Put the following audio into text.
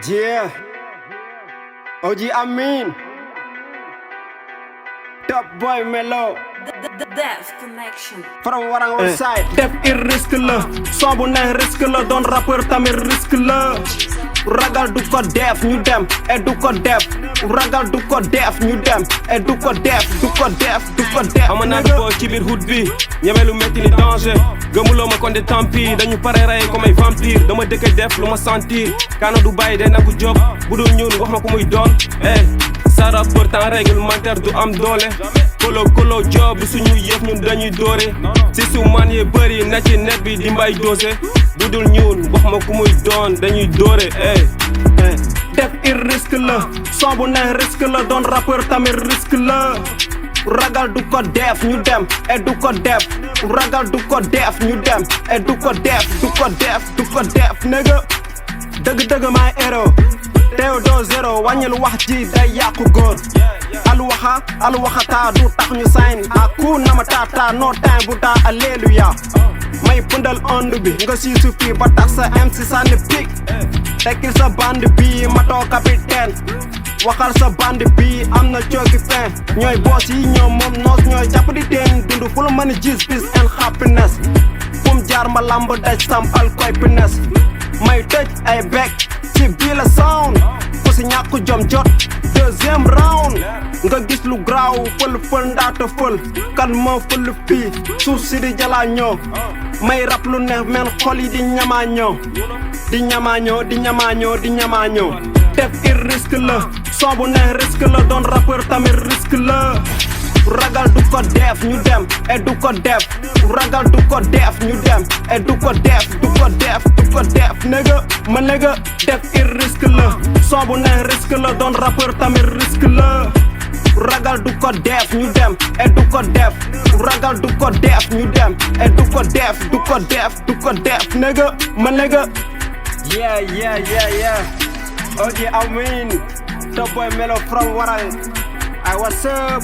Yeah, OG Amin, Top Boy Melo, The Deaf Connection. from Warang Website. def ir risque la son bu neex risque la doon rappeur tamit risque la Ragal du ko def ñu dem et du ko def ragal du ko def ñu dem et du ko def du ko def du ko def. ama naa di boo ci biir hood bi ñeme lu metti ni danger gëmuloo ma kon de tant pis dañu pare rey comme ay vampire dama dëkk def lu ma sentir kaana du bàyyi day nagu job bu dul ñuul wax ma ko muy doon sa rappeur temps réglementaire du am doole kolo job du suñu yëf ñun dañuy dóore si su man yi bëri na ci net bi di mbay dosé bu dul ñuul wax ma ku muy doon dañuy dóore def ir risque la son bu neex risque la doon rappeur tamit risque la ragal du ko def ñu dem et du ko def ragal du ko def ñu dem et du ko def du ko def du ko def nigga dëgg-dëgg maay héros Théodore zéro wàññil wax ji day yàqu góor alu waxata du tax ñu sign aku nama tata no time bu taa alléluia may pëndal ond bi nga siisu fii ba tax sa MC sànni pik tekkil sa bande bi matoo capitaine waxal sa bande bi am na cooki fin ñooy boss yi ñoom moom noos ñooy jàpp di teen dund fu la mën a gis peace and happiness fum jaar ma lamb daj sampal koy pines may tëj ay bekk ci bii la sound ku si ñàkk jom jot deuxième round nga gis lu graw fël ndaata fël kan moo fël fii suuf si di jalaa ñoo may rap lu neex men xol yi di ñamaa ñoo di ñamaa ñoo di ñamaa ñoo di ñamaa ñoo def ir risque la son bu neex risque la doon rappeur tamit risque la ragal du ko def ñu dem et du ko def ragal du ko def ñu dem et du ko def du ko def du ko def nigga ma nigga def ir risque la son bu neex risque la doon rappeur tamit risque la ragal du ko def ñu dem et du ko def ragal du ko def ñu dem et du ko def du ko def du ko def nigga ma nigga yeah OG Amin Top Boy Melo from Warang. What's up?